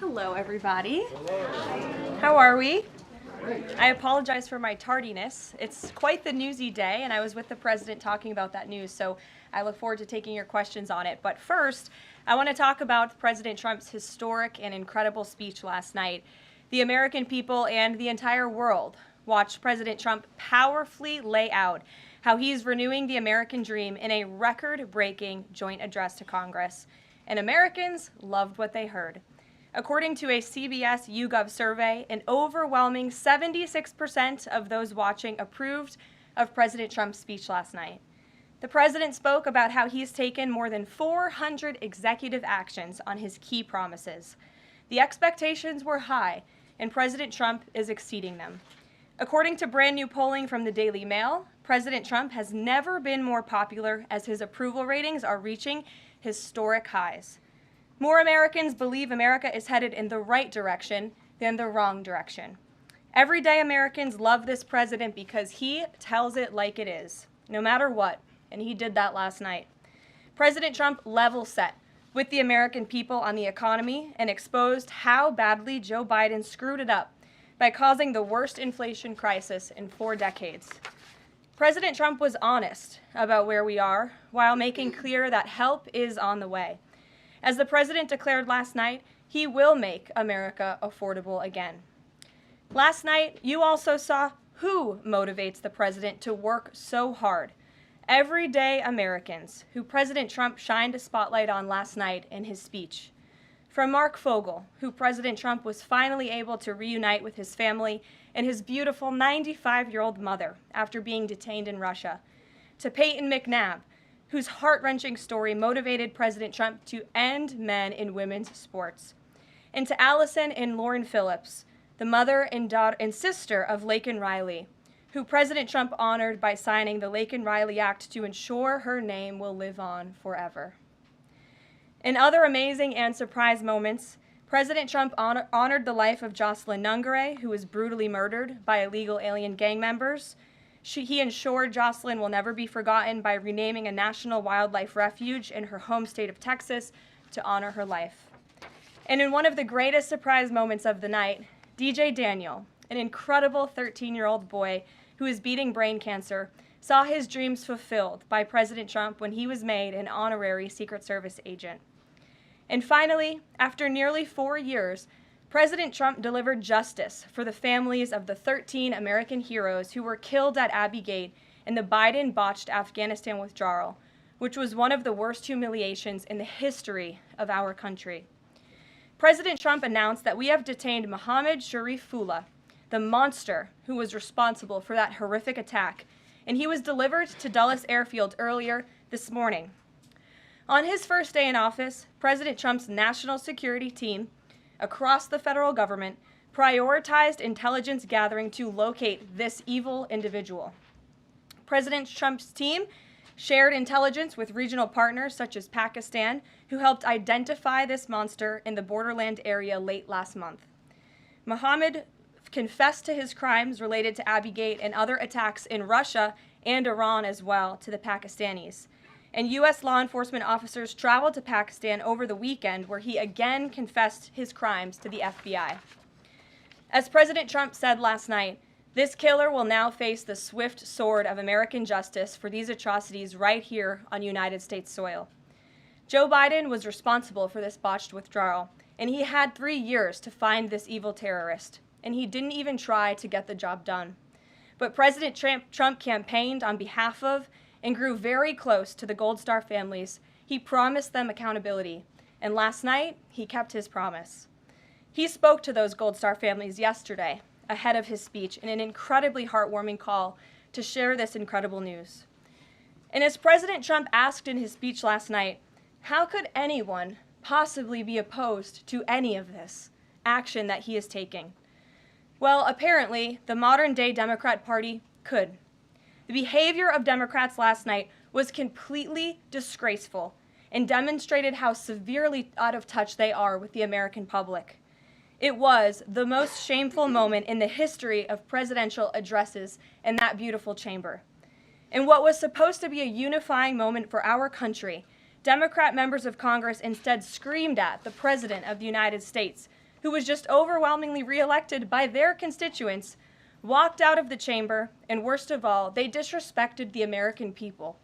Hello, everybody. Hello. How are we? I apologize for my tardiness. It's quite the newsy day, and I was with the president talking about that news, so I look forward to taking your questions on it. But first, I want to talk about President Trump's historic and incredible speech last night. The American people and the entire world watched President Trump powerfully lay out how he's renewing the American dream in a record-breaking joint address to Congress. And Americans loved what they heard. According to a CBS YouGov survey, an overwhelming 76% of those watching approved of President Trump's speech last night. The president spoke about how he's taken more than 400 executive actions on his key promises. The expectations were high, and President Trump is exceeding them. According to brand new polling from the Daily Mail, President Trump has never been more popular as his approval ratings are reaching historic highs. More Americans believe America is headed in the right direction than the wrong direction. Everyday Americans love this president because he tells it like it is, no matter what, and he did that last night. President Trump level set with the American people on the economy and exposed how badly Joe Biden screwed it up by causing the worst inflation crisis in 4 decades. President Trump was honest about where we are while making clear that help is on the way. As the president declared last night, he will make America affordable again. Last night, you also saw who motivates the president to work so hard. Everyday Americans, who President Trump shined a spotlight on last night in his speech. From Mark Fogel, who President Trump was finally able to reunite with his family and his beautiful 95-year-old mother after being detained in Russia, to Peyton McNabb, whose heart-wrenching story motivated President Trump to end men in women's sports, and to Allison and Lauren Phillips, the mother and sister of Laken Riley, who President Trump honored by signing the Laken Riley Act to ensure her name will live on forever. In other amazing and surprise moments, President Trump honored the life of Jocelyn Nungare, who was brutally murdered by illegal alien gang members. He ensured Jocelyn will never be forgotten by renaming a national wildlife refuge in her home state of Texas to honor her life. And in one of the greatest surprise moments of the night, DJ Daniel, an incredible 13-year-old boy who is beating brain cancer, saw his dreams fulfilled by President Trump when he was made an honorary Secret Service agent. And finally, after nearly 4 years, President Trump delivered justice for the families of the 13 American heroes who were killed at Abbey Gate in the Biden-botched Afghanistan withdrawal, which was one of the worst humiliations in the history of our country. President Trump announced that we have detained Mohammed Sharifullah, the monster who was responsible for that horrific attack, and he was delivered to Dulles Airfield earlier this morning. On his first day in office, President Trump's national security team across the federal government prioritized intelligence gathering to locate this evil individual. President Trump's team shared intelligence with regional partners such as Pakistan, who helped identify this monster in the borderland area late last month. Mohammed confessed to his crimes related to Abbey Gate and other attacks in Russia and Iran as well to the Pakistanis. And U.S. law enforcement officers traveled to Pakistan over the weekend, where he again confessed his crimes to the FBI. As President Trump said last night, this killer will now face the swift sword of American justice for these atrocities right here on United States soil. Joe Biden was responsible for this botched withdrawal, and he had 3 years to find this evil terrorist, and he didn't even try to get the job done. But President Trump campaigned on behalf of and grew very close to the Gold Star families. He promised them accountability, and last night, he kept his promise. He spoke to those Gold Star families yesterday, ahead of his speech, in an incredibly heartwarming call to share this incredible news. And as President Trump asked in his speech last night, how could anyone possibly be opposed to any of this action that he is taking? Well, apparently, the modern-day Democrat Party could. The behavior of Democrats last night was completely disgraceful and demonstrated how severely out of touch they are with the American public. It was the most shameful moment in the history of presidential addresses in that beautiful chamber. In what was supposed to be a unifying moment for our country, Democrat members of Congress instead screamed at the President of the United States, who was just overwhelmingly reelected by their constituents, walked out of the chamber, and worst of all, they disrespected the American people.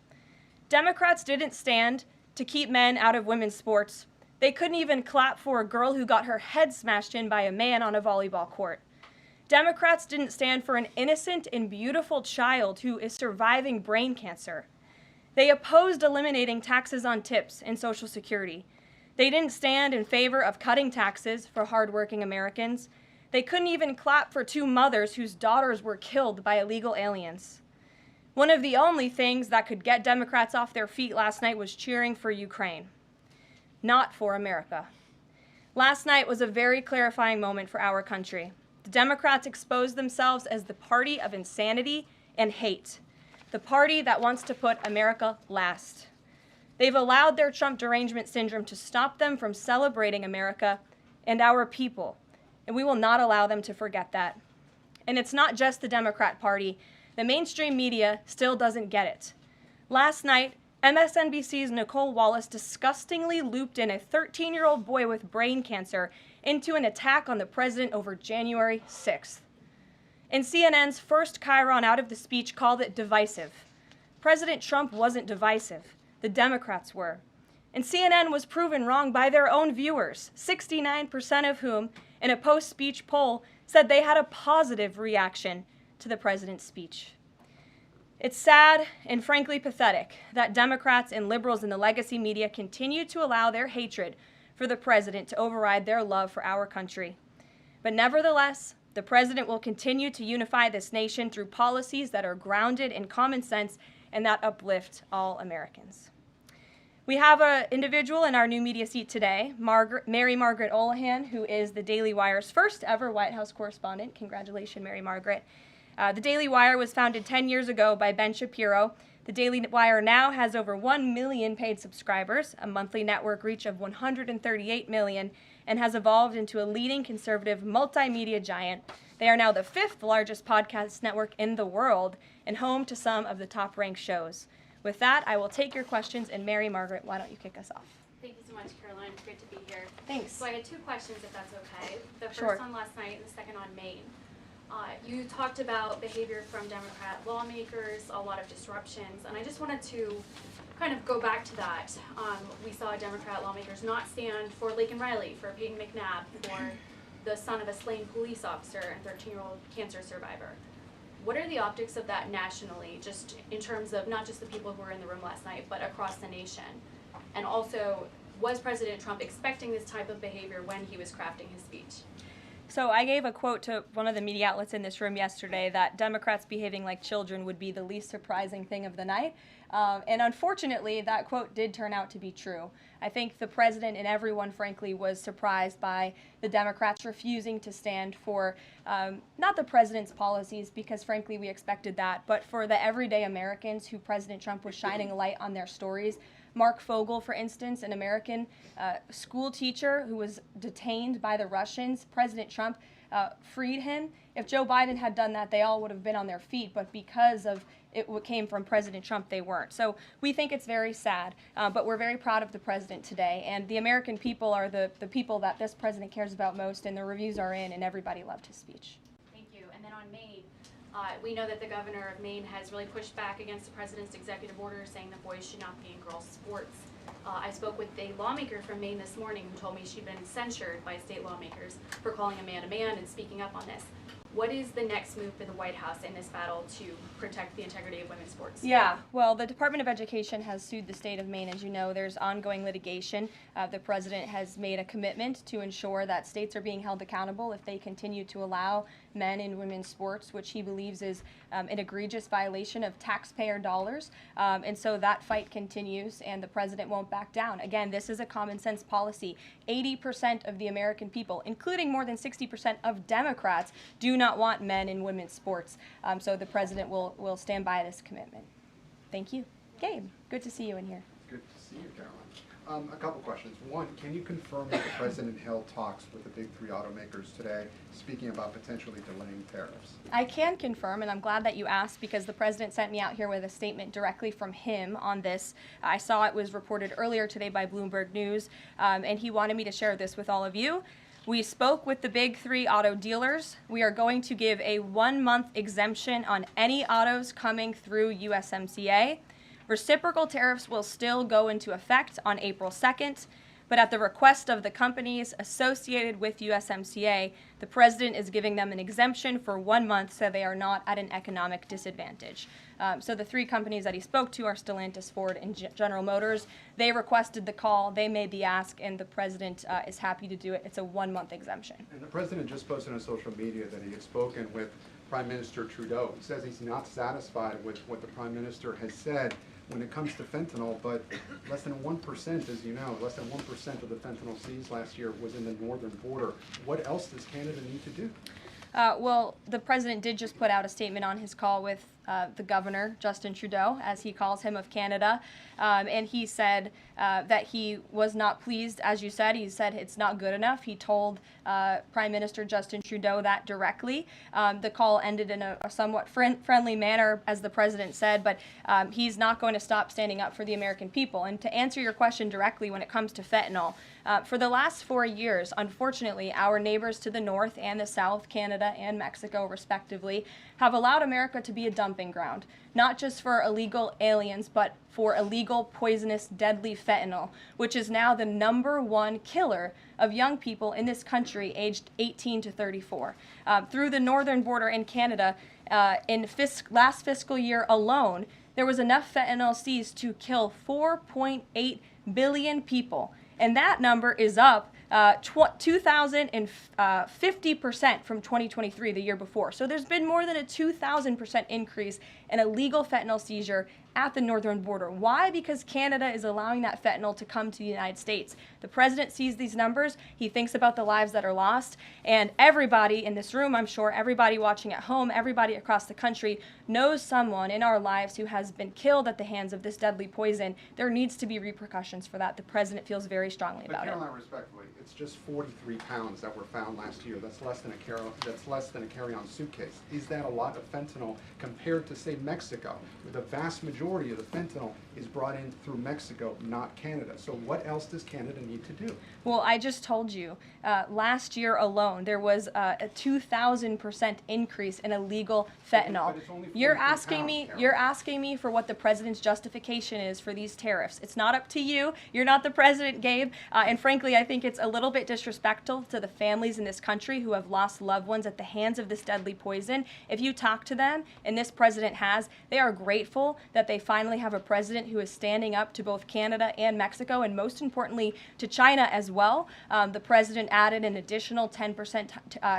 Democrats didn't stand to keep men out of women's sports. They couldn't even clap for a girl who got her head smashed in by a man on a volleyball court. Democrats didn't stand for an innocent and beautiful child who is surviving brain cancer. They opposed eliminating taxes on tips and Social Security. They didn't stand in favor of cutting taxes for hardworking Americans. They couldn't even clap for two mothers whose daughters were killed by illegal aliens. One of the only things that could get Democrats off their feet last night was cheering for Ukraine, not for America. Last night was a very clarifying moment for our country. The Democrats exposed themselves as the party of insanity and hate, the party that wants to put America last. They've allowed their Trump derangement syndrome to stop them from celebrating America and our people, and we will not allow them to forget that. And it's not just the Democrat Party. The mainstream media still doesn't get it. Last night, MSNBC's Nicole Wallace disgustingly looped in a 13-year-old boy with brain cancer into an attack on the president over January 6th. And CNN's first chyron out of the speech called it divisive. President Trump wasn't divisive. The Democrats were. And CNN was proven wrong by their own viewers, 69% of whom, in a post-speech poll, said they had a positive reaction to the president's speech. It's sad and frankly pathetic that Democrats and liberals in the legacy media continue to allow their hatred for the president to override their love for our country. But nevertheless, the president will continue to unify this nation through policies that are grounded in common sense and that uplift all Americans. We have an individual in our new media seat today, Mary Margaret Olohan, who is the Daily Wire's first ever White House correspondent. Congratulations, Mary Margaret. The Daily Wire was founded 10 years ago by Ben Shapiro. The Daily Wire now has over 1 million paid subscribers, a monthly network reach of 138 million, and has evolved into a leading conservative multimedia giant. They are now the 5th largest podcast network in the world and home to some of the top-ranked shows. With that, I will take your questions, and Mary Margaret, why don't you kick us off? Thank you so much, Karoline. It's great to be here. Thanks. So I had 2 questions, if that's okay. The first Sure. on last night and the second on Maine. You talked about behavior from Democrat lawmakers, a lot of disruptions, and I just wanted to kind of go back to that. We saw Democrat lawmakers not stand for Laken Riley, for Peyton McNabb, for the son of a slain police officer and 13-year-old cancer survivor. What are the optics of that nationally, just in terms of not just the people who were in the room last night, but across the nation? And also, was President Trump expecting this type of behavior when he was crafting his speech? So I gave a quote to one of the media outlets in this room yesterday that Democrats behaving like children would be the least surprising thing of the night. And unfortunately, that quote did turn out to be true. I think the president and everyone, frankly, was surprised by the Democrats refusing to stand for not the president's policies, because frankly we expected that, but for the everyday Americans who President Trump was shining a light on their stories. Mark Fogel, for instance, an American school teacher who was detained by the Russians. President Trump freed him. If Joe Biden had done that, they all would have been on their feet, but because of it came from President Trump, they weren't. So we think it's very sad, but we're very proud of the president today, and the American people are the people that this president cares about most, and the reviews are in, and everybody loved his speech. Thank you. And then on Maine, we know that the governor of Maine has really pushed back against the president's executive order saying that boys should not be in girls' sports. I spoke with a lawmaker from Maine this morning who told me she'd been censured by state lawmakers for calling a man and speaking up on this. What is the next move for the White House in this battle to protect the integrity of women's sports? Yeah, well, the Department of Education has sued the state of Maine. As you know, there's ongoing litigation. The president has made a commitment to ensure that states are being held accountable if they continue to allow men in women's sports, which he believes is an egregious violation of taxpayer dollars. And so that fight continues, and the president won't back down. Again, this is a common sense policy. 80% of the American people, including more than 60% of Democrats, do not want men in women's sports. So the president will stand by this commitment. Thank you. Gabe, good to see you in here. Good to see you, Caroline. A couple questions. One, can you confirm that the president held talks with the big 3 automakers today, speaking about potentially delaying tariffs? I can confirm, and I'm glad that you asked, because the president sent me out here with a statement directly from him on this. I saw it was reported earlier today by Bloomberg News, and he wanted me to share this with all of you. We spoke with the big 3 auto dealers. We are going to give a 1-month exemption on any autos coming through USMCA. Reciprocal tariffs will still go into effect on April 2nd, but at the request of the companies associated with USMCA, the president is giving them an exemption for 1 month so they are not at an economic disadvantage. So the 3 companies that he spoke to are Stellantis, Ford, and General Motors. They requested the call, they made the ask, and the president is happy to do it. It's a 1-month exemption. And the president just posted on social media that he had spoken with Prime Minister Trudeau. He says he's not satisfied with what the Prime Minister has said when it comes to fentanyl, but less than 1%, as you know, less than 1% of the fentanyl seized last year was in the northern border. What else does Canada need to do? Well, the president did just put out a statement on his call with the governor, Justin Trudeau, as he calls him, of Canada, and he said that he was not pleased, as you said. He said it's not good enough. He told Prime Minister Justin Trudeau that directly. The call ended in a somewhat friendly manner, as the president said, but he's not going to stop standing up for the American people. And to answer your question directly when it comes to fentanyl, for the last 4 years, unfortunately, our neighbors to the north and the south, Canada and Mexico respectively, have allowed America to be a dumping ground, not just for illegal aliens, but for illegal, poisonous, deadly fentanyl, which is now the #1 killer of young people in this country aged 18 to 34. Through the northern border in Canada, in last fiscal year alone, there was enough fentanyl seized to kill 4.8 billion people. And that number is up 2,050% from 2023, the year before. So there's been more than a 2,000% increase in illegal fentanyl seizure at the northern border. Why? Because Canada is allowing that fentanyl to come to the United States. The president sees these numbers. He thinks about the lives that are lost. And everybody in this room, I'm sure, everybody watching at home, everybody across the country knows someone in our lives who has been killed at the hands of this deadly poison. There needs to be repercussions for that. The president feels very strongly about it. But Karoline, respectfully, it's just 43 pounds that were found last year. That's less than a carry-on suitcase. Is that a lot of fentanyl compared to, say, Mexico, where the vast majority of the fentanyl is brought in through Mexico, not Canada? So what else does Canada need to do? Well, I just told you, last year alone, there was a 2,000% increase in illegal fentanyl. But it's only 43 You're asking pounds, me, Karoline. you're asking me for what the president's justification is for these tariffs. It's not up to you. You're not the president, Gabe. And frankly, I think it's a little bit disrespectful to the families in this country who have lost loved ones at the hands of this deadly poison. If you talk to them, and this president has, they are grateful that they finally have a president who is standing up to both Canada and Mexico, and most importantly, to China as well. The president added an additional 10%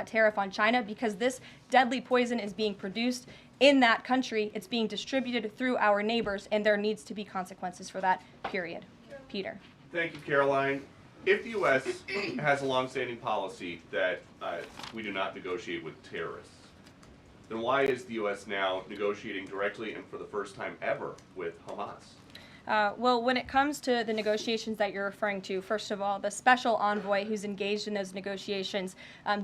tariff on China because this deadly poison is being produced in that country. It's being distributed through our neighbors, and there needs to be consequences for that, period. Peter. Thank you, Caroline. If the U.S. has a longstanding policy that we do not negotiate with terrorists, then why is the U.S. now negotiating directly and for the first time ever with Hamas? Well, when it comes to the negotiations that you're referring to, first of all, the special envoy who's engaged in those negotiations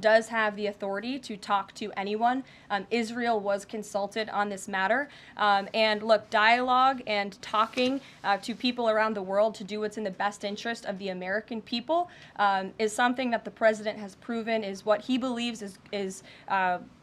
does have the authority to talk to anyone. Israel was consulted on this matter. And look, dialogue and talking to people around the world to do what's in the best interest of the American people is something that the president has proven is what he believes is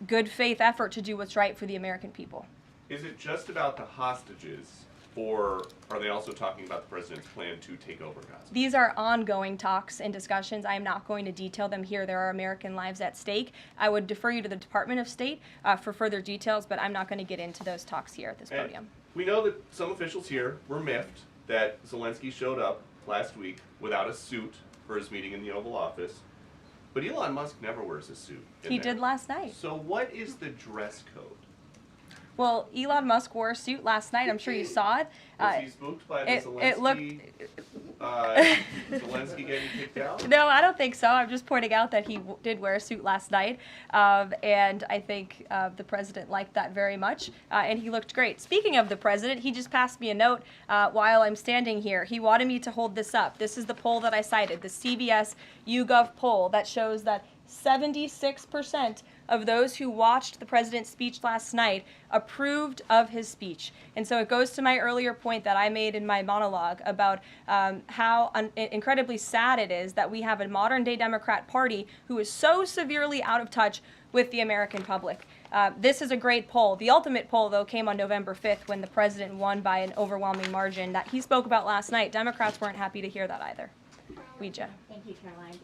good faith effort to do what's right for the American people. Is it just about the hostages, or are they also talking about the president's plan to take over Gaza? These are ongoing talks and discussions. I am not going to detail them here. There are American lives at stake. I would defer you to the Department of State for further details, but I'm not going to get into those talks here at this And podium. we know that some officials here were miffed that Zelensky showed up last week without a suit for his meeting in the Oval Office, but Elon Musk never wears a suit. He did last night. So what is the dress code? Well, Elon Musk wore a suit last night. I'm sure you saw it. Was he spooked by the Zelensky getting kicked out? No, I don't think so. I'm just pointing out that he did wear a suit last night, and I think the president liked that very much, and he looked great. Speaking of the president, he just passed me a note while I'm standing here. He wanted me to hold this up. This is the poll that I cited, the CBS YouGov poll that shows that 76% of those who watched the president's speech last night approved of his speech. And so it goes to my earlier point that I made in my monologue about how incredibly sad it is that we have a modern-day Democrat Party who is so severely out of touch with the American public. This is a great poll. The ultimate poll, though, came on November 5th when the president won by an overwhelming margin that he spoke about last night. Democrats weren't happy to hear that either. Ouija. Thank you, Caroline.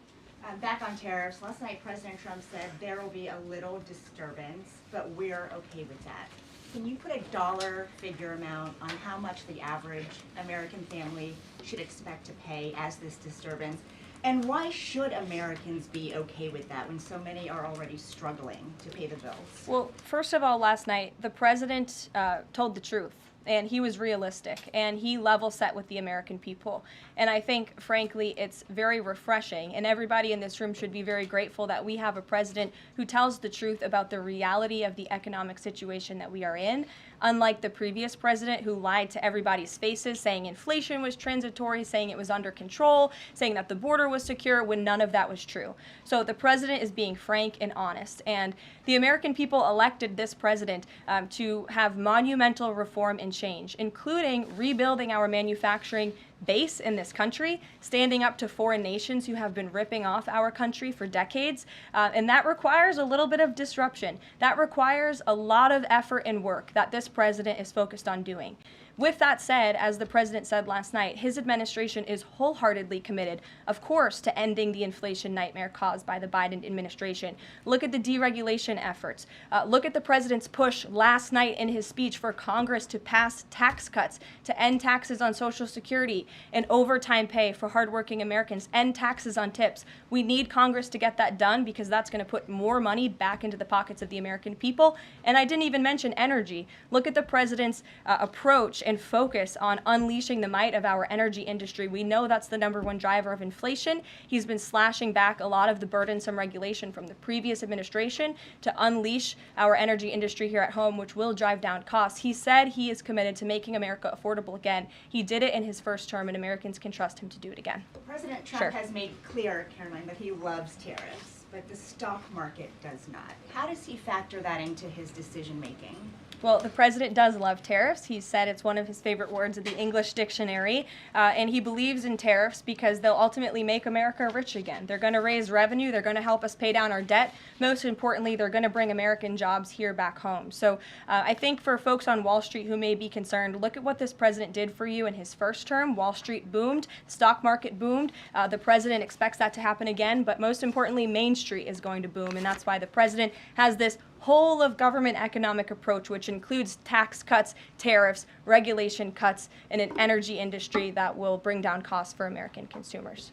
Back on tariffs, last night President Trump said there will be a little disturbance, but we're okay with that. Can you put a dollar figure amount on how much the average American family should expect to pay as this disturbance? And why should Americans be okay with that when so many are already struggling to pay the bills? Well, first of all, last night, the president told the truth. And he was realistic, and he level set with the American people. And I think, frankly, it's very refreshing, and everybody in this room should be very grateful that we have a president who tells the truth about the reality of the economic situation that we are in, unlike the previous president who lied to everybody's faces, saying inflation was transitory, saying it was under control, saying that the border was secure, when none of that was true. So the president is being frank and honest, and the American people elected this president to have monumental reform and change, including rebuilding our manufacturing base in this country, standing up to foreign nations who have been ripping off our country for decades, and that requires a little bit of disruption. That requires a lot of effort and work that this president is focused on doing. With that said, as the president said last night, his administration is wholeheartedly committed, of course, to ending the inflation nightmare caused by the Biden administration. Look at the deregulation efforts. Look at the president's push last night in his speech for Congress to pass tax cuts, to end taxes on Social Security and overtime pay for hardworking Americans, end taxes on tips. We need Congress to get that done because that's going to put more money back into the pockets of the American people. And I didn't even mention energy. Look at the president's approach and focus on unleashing the might of our energy industry. We know that's the #1 driver of inflation. He's been slashing back a lot of the burdensome regulation from the previous administration to unleash our energy industry here at home, which will drive down costs. He said he is committed to making America affordable again. He did it in his first term, and Americans can trust him to do it again. President Trump has made clear, Caroline, that he loves tariffs, but the stock market does not. How does he factor that into his decision making? Well, the president does love tariffs. He said it's one of his favorite words in the English dictionary, and he believes in tariffs because they'll ultimately make America rich again. They're going to raise revenue. They're going to help us pay down our debt. Most importantly, they're going to bring American jobs here back home. So I think for folks on Wall Street who may be concerned, look at what this president did for you in his first term. Wall Street boomed. The stock market boomed. The president expects that to happen again, but most importantly, Main Street is going to boom, and that's why the president has this whole of government economic approach, which includes tax cuts, tariffs, regulation cuts, and an energy industry that will bring down costs for American consumers.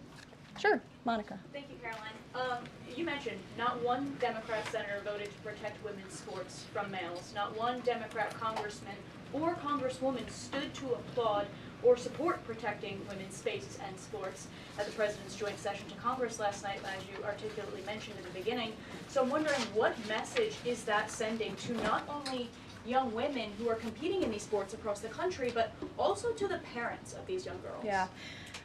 Sure, Monica. Thank you, Caroline. You mentioned not one Democrat senator voted to protect women's sports from males. Not one Democrat congressman or congresswoman stood to applaud or support protecting women's spaces and sports at the president's joint session to Congress last night, as you articulately mentioned at the beginning. So I'm wondering, what message is that sending to not only young women who are competing in these sports across the country, but also to the parents of these young girls? Yeah.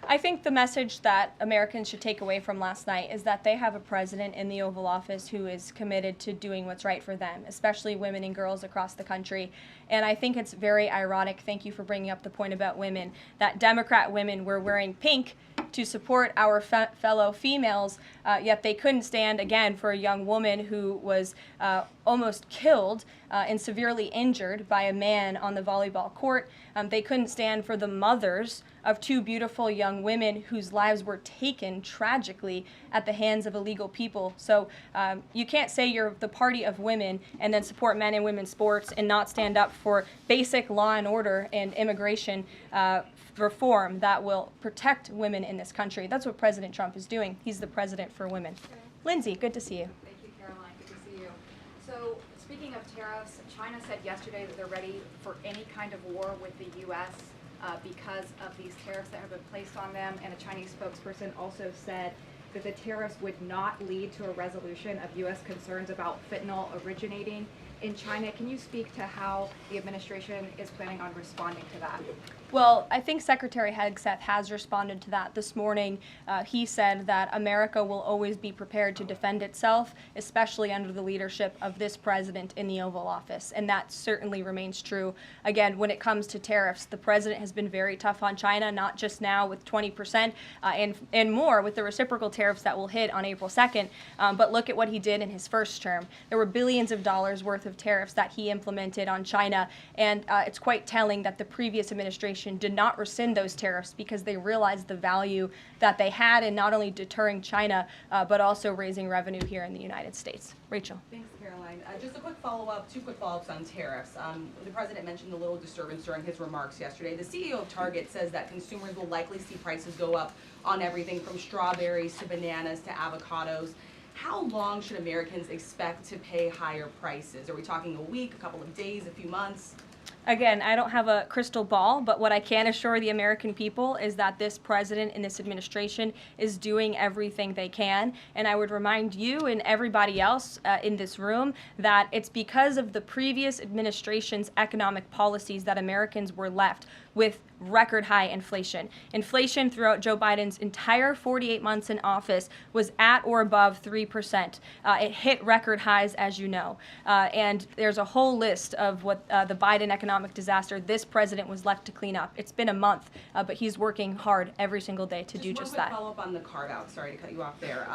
I think the message that Americans should take away from last night is that they have a president in the Oval Office who is committed to doing what's right for them, especially women and girls across the country. And I think it's very ironic, thank you for bringing up the point about women, that Democrat women were wearing pink to support our fellow females, yet they couldn't stand, again, for a young woman who was almost killed and severely injured by a man on the volleyball court. They couldn't stand for the mothers of two beautiful young women whose lives were taken tragically at the hands of illegal people. So you can't say you're the party of women and then support men and women's sports and not stand up for basic law and order and immigration reform that will protect women in this country. That's what President Trump is doing. He's the president for women. Lindsay, good to see you. Thank you, Caroline. Good to see you. So, speaking of tariffs, China said yesterday that they're ready for any kind of war with the U.S. Because of these tariffs that have been placed on them. And a Chinese spokesperson also said that the tariffs would not lead to a resolution of U.S. concerns about fentanyl originating in China. Can you speak to how the administration is planning on responding to that? Well, I think Secretary Hegseth has responded to that this morning. He said that America will always be prepared to defend itself, especially under the leadership of this president in the Oval Office, and that certainly remains true. Again, when it comes to tariffs, the president has been very tough on China, not just now with 20% and more with the reciprocal tariffs that will hit on April 2nd, but look at what he did in his first term. There were billions of dollars worth of tariffs that he implemented on China, and it's quite telling that the previous administration did not rescind those tariffs because they realized the value that they had in not only deterring China, but also raising revenue here in the United States. Rachel. Thanks, Caroline. Just a quick follow-up, two quick follow-ups on tariffs. The president mentioned a little disturbance during his remarks yesterday. The CEO of Target says that consumers will likely see prices go up on everything from strawberries to bananas to avocados. How long should Americans expect to pay higher prices? Are we talking a week, a couple of days, a few months? Again, I don't have a crystal ball, but what I can assure the American people is that this president and this administration is doing everything they can. And I would remind you and everybody else in this room that it's because of the previous administration's economic policies that Americans were left with record high inflation. Inflation throughout Joe Biden's entire 48 months in office was at or above 3%. It hit record highs, as you know. And there's a whole list of what the Biden economic disaster this president was left to clean up. It's been a month, but he's working hard every single day to do just that. Just one quick follow-up on the carve-out. Sorry to cut you off there.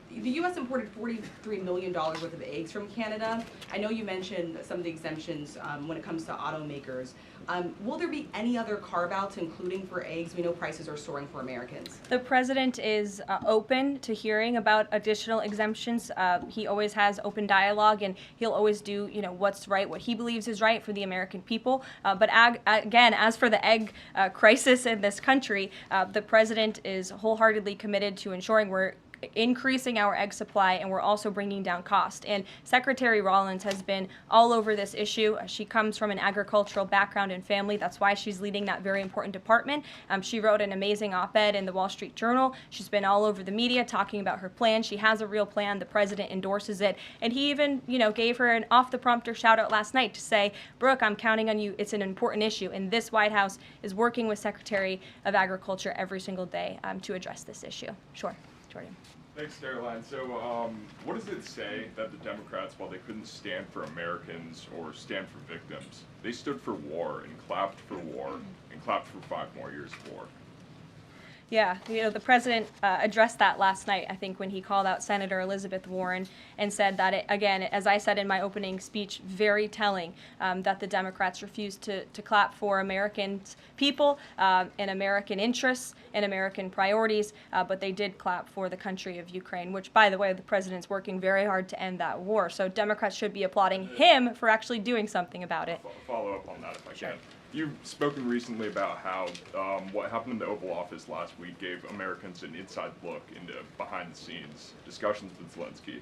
The U.S. imported $43 million worth of eggs from Canada. I know you mentioned some of the exemptions when it comes to automakers. Will there be any other carve-outs, including for eggs? We know prices are soaring for Americans. The president is open to hearing about additional exemptions. He always has open dialogue, and he'll always do, what's right, what he believes is right for the American people. But again, as for the egg crisis in this country, the president is wholeheartedly committed to ensuring we're increasing our egg supply, and we're also bringing down cost. And Secretary Rollins has been all over this issue. She comes from an agricultural background and family. That's why she's leading that very important department. She wrote an amazing op-ed in the Wall Street Journal. She's been all over the media talking about her plan. She has a real plan. The president endorses it. And he even, gave her an off-the-prompter shout-out last night to say, Brooke, I'm counting on you. It's an important issue. And this White House is working with Secretary of Agriculture every single day to address this issue. Sure. Jordan. Thanks, Caroline. So, what does it say that the Democrats, while they couldn't stand for Americans or stand for victims, they stood for war and clapped for war and clapped for 5 more years of war? Yeah, the president addressed that last night, I think, when he called out Senator Elizabeth Warren and said that, again, as I said in my opening speech, very telling that the Democrats refused to clap for American people and American interests and American priorities, but they did clap for the country of Ukraine, which, by the way, the president's working very hard to end that war. So Democrats should be applauding him for actually doing something about it. Follow up on that if I Sure. can. You've spoken recently about how what happened in the Oval Office last week gave Americans an inside look into behind-the-scenes discussions with Zelensky.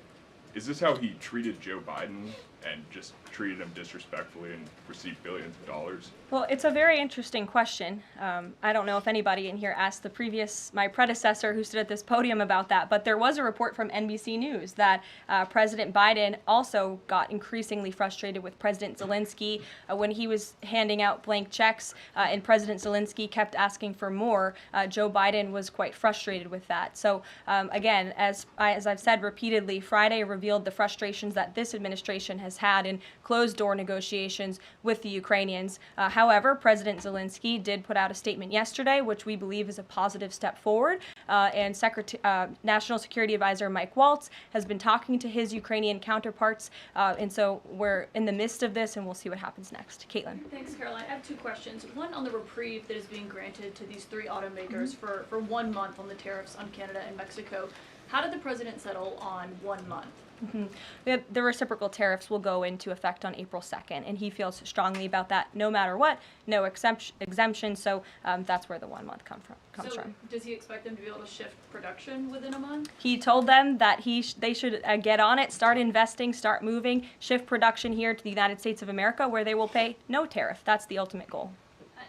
Is this how he treated Joe Biden and just treated him disrespectfully and received billions of dollars? Well, it's a very interesting question. I don't know if anybody in here asked my predecessor who stood at this podium about that, but there was a report from NBC News that President Biden also got increasingly frustrated with President Zelensky when he was handing out blank checks and President Zelensky kept asking for more. Joe Biden was quite frustrated with that. So again, as I've said repeatedly, Friday revealed the frustrations that this administration has had in closed-door negotiations with the Ukrainians. However, President Zelensky did put out a statement yesterday, which we believe is a positive step forward, and National Security Advisor Mike Waltz has been talking to his Ukrainian counterparts, and so we're in the midst of this, and we'll see what happens next. Caitlin. Thanks, Caroline. I have 2 questions. One on the reprieve that is being granted to these 3 automakers for 1 month on the tariffs on Canada and Mexico. How did the president settle on 1 month? The reciprocal tariffs will go into effect on April 2nd, and he feels strongly about that no matter what, no exemption, so that's where the 1 month comes from. Does he expect them to be able to shift production within a month? He told them that they should get on it, start investing, start moving, shift production here to the United States of America, where they will pay no tariff. That's the ultimate goal.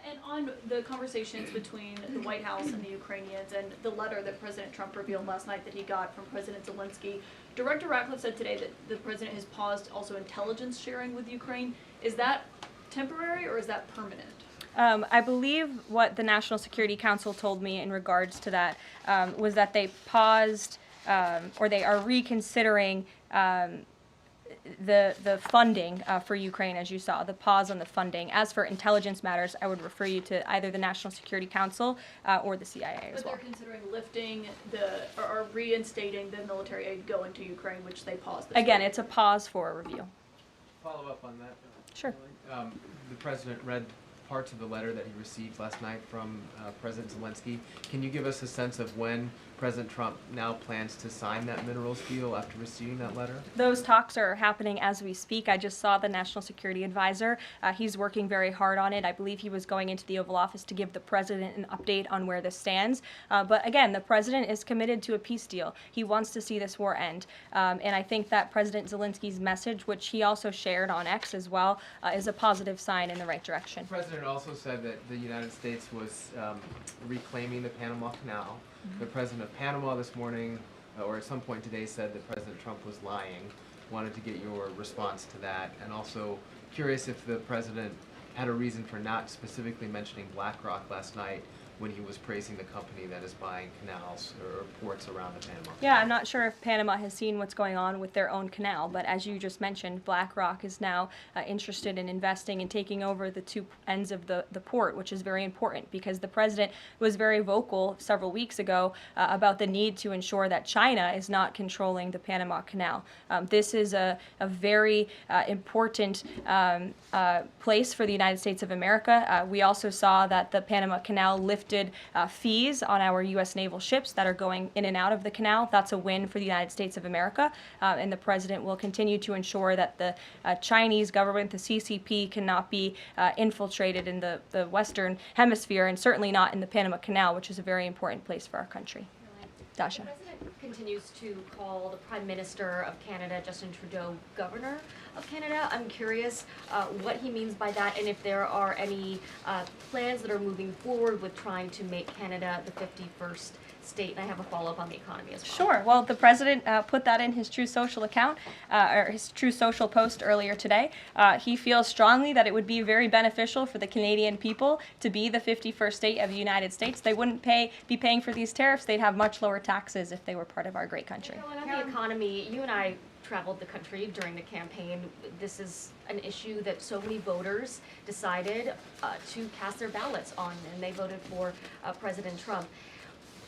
And on the conversations between the White House and the Ukrainians and the letter that President Trump revealed last night that he got from President Zelensky, Director Ratcliffe said today that the president has paused also intelligence sharing with Ukraine. Is that temporary or is that permanent? I believe what the National Security Council told me in regards to that was that they paused or they are reconsidering the funding for Ukraine, as you saw, the pause on the funding. As for intelligence matters, I would refer you to either the National Security Council or the CIA as well. But they're considering lifting or reinstating the military aid going to Ukraine, which they paused. Again, it's a pause for a review. Follow up on that. Sure. The president read parts of the letter that he received last night from President Zelensky. Can you give us a sense of when President Trump now plans to sign that minerals deal after receiving that letter? Those talks are happening as we speak. I just saw the National Security Advisor. He's working very hard on it. I believe he was going into the Oval Office to give the president an update on where this stands. But again, the president is committed to a peace deal. He wants to see this war end. And I think that President Zelensky's message, which he also shared on X as well, is a positive sign in the right direction. The president also said that the United States was reclaiming the Panama Canal. The president of Panama this morning, or at some point today, said that President Trump was lying. Wanted to get your response to that, and also curious if the president had a reason for not specifically mentioning BlackRock last night when he was praising the company that is buying canals or ports around the Panama Canal. Yeah, I'm not sure if Panama has seen what's going on with their own canal, but as you just mentioned, BlackRock is now interested in investing and taking over the two ends of the port, which is very important because the president was very vocal several weeks ago about the need to ensure that China is not controlling the Panama Canal. This is a very important place for the United States of America. We also saw that the Panama Canal lifted fees on our U.S. naval ships that are going in and out of the canal. That's a win for the United States of America, and the president will continue to ensure that the Chinese government, the CCP, cannot be infiltrated in the Western Hemisphere, and certainly not in the Panama Canal, which is a very important place for our country. Dasha. The president continues to call the Prime Minister of Canada, Justin Trudeau, Governor of Canada. I'm curious what he means by that and if there are any plans that are moving forward with trying to make Canada the 51st state. And I have a follow-up on the economy as well. Sure. Well, the president put that in his True Social account, or his True Social post earlier today. He feels strongly that it would be very beneficial for the Canadian people to be the 51st state of the United States. They wouldn't be paying for these tariffs. They'd have much lower taxes if they were part of our great country. Caroline, on the economy, you and I traveled the country during the campaign. This is an issue that so many voters decided to cast their ballots on, and they voted for President Trump.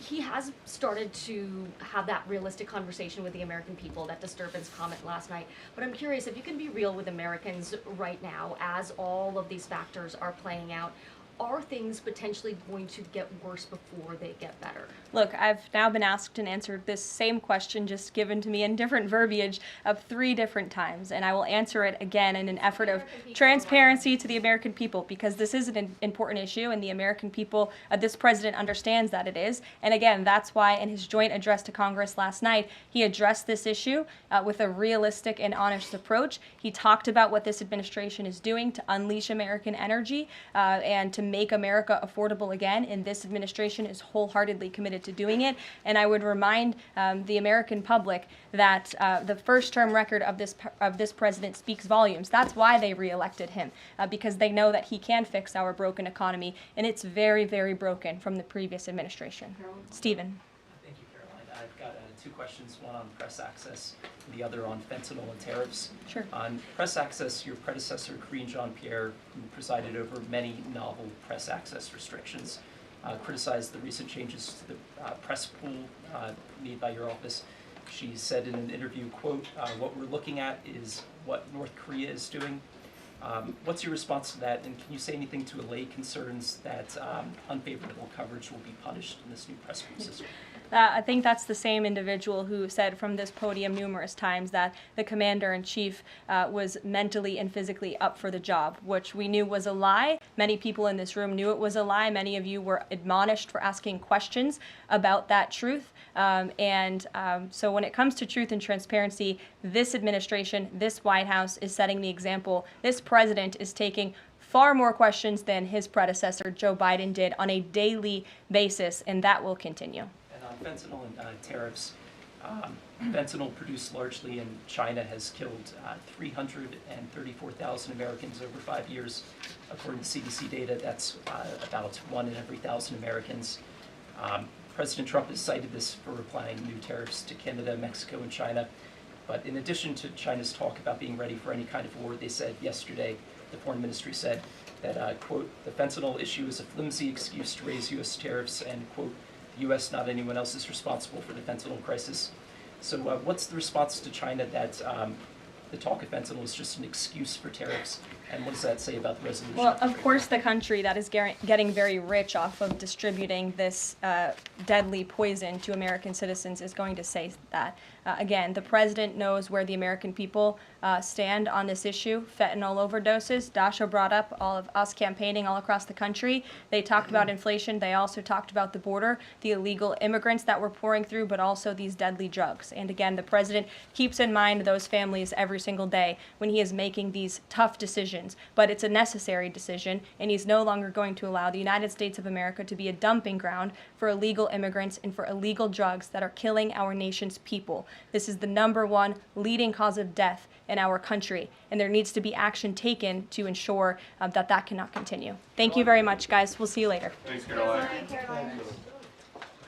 He has started to have that realistic conversation with the American people, that disturbance comment last night. But I'm curious if you can be real with Americans right now as all of these factors are playing out. Are things potentially going to get worse before they get better? Look, I've now been asked and answered this same question just given to me in different verbiage of 3 different times, and I will answer it again in an effort of transparency to the American people because this is an important issue and the American people, this president understands that it is. And again, that's why in his joint address to Congress last night, he addressed this issue with a realistic and honest approach. He talked about what this administration is doing to unleash American energy and to make America affordable again, and this administration is wholeheartedly committed to doing it. And I would remind the American public that the first-term record of this president speaks volumes. That's why they reelected him, because they know that he can fix our broken economy, and it's very, very broken from the previous administration. Stephen. Thank you, Caroline. I've got 2 questions, one on press access, the other on fentanyl and tariffs. Sure. On press access, your predecessor, Karine Jean-Pierre, who presided over many novel press access restrictions, criticized the recent changes to the press pool made by your office. She said in an interview, quote, what we're looking at is what North Korea is doing. What's your response to that, and can you say anything to allay concerns that unfavorable coverage will be punished in this new press pool system? I think that's the same individual who said from this podium numerous times that the commander-in-chief was mentally and physically up for the job, which we knew was a lie. Many people in this room knew it was a lie. Many of you were admonished for asking questions about that truth. So when it comes to truth and transparency, this administration, this White House is setting the example. This president is taking far more questions than his predecessor, Joe Biden, did on a daily basis, and that will continue. And on fentanyl and tariffs, fentanyl produced largely in China has killed 334,000 Americans over 5 years. According to CDC data, that's about 1 in every 1,000 Americans. President Trump has cited this for applying new tariffs to Canada, Mexico, and China. But in addition to China's talk about being ready for any kind of war, they said yesterday, the foreign ministry said that, quote, the fentanyl issue is a flimsy excuse to raise U.S. tariffs, and, quote, the U.S., not anyone else, is responsible for the fentanyl crisis. So what's the response to China that the talk of fentanyl is just an excuse for tariffs, and what does that say about the resolution? Well, of course, the country that is getting very rich off of distributing this deadly poison to American citizens is going to say that. Again, the president knows where the American people stand on this issue. Fentanyl overdoses. Dasha brought up all of us campaigning all across the country. They talked about inflation. They also talked about the border, the illegal immigrants that we're pouring through, but also these deadly drugs. And again, the president keeps in mind those families every single day when he is making these tough decisions. But it's a necessary decision, and he's no longer going to allow the United States of America to be a dumping ground for illegal immigrants and for illegal drugs that are killing our nation's people. This is the #1 leading cause of death in our country, and there needs to be action taken to ensure that that cannot continue. Thank you very much, guys. We'll see you later. Thanks, Caroline. Caroline.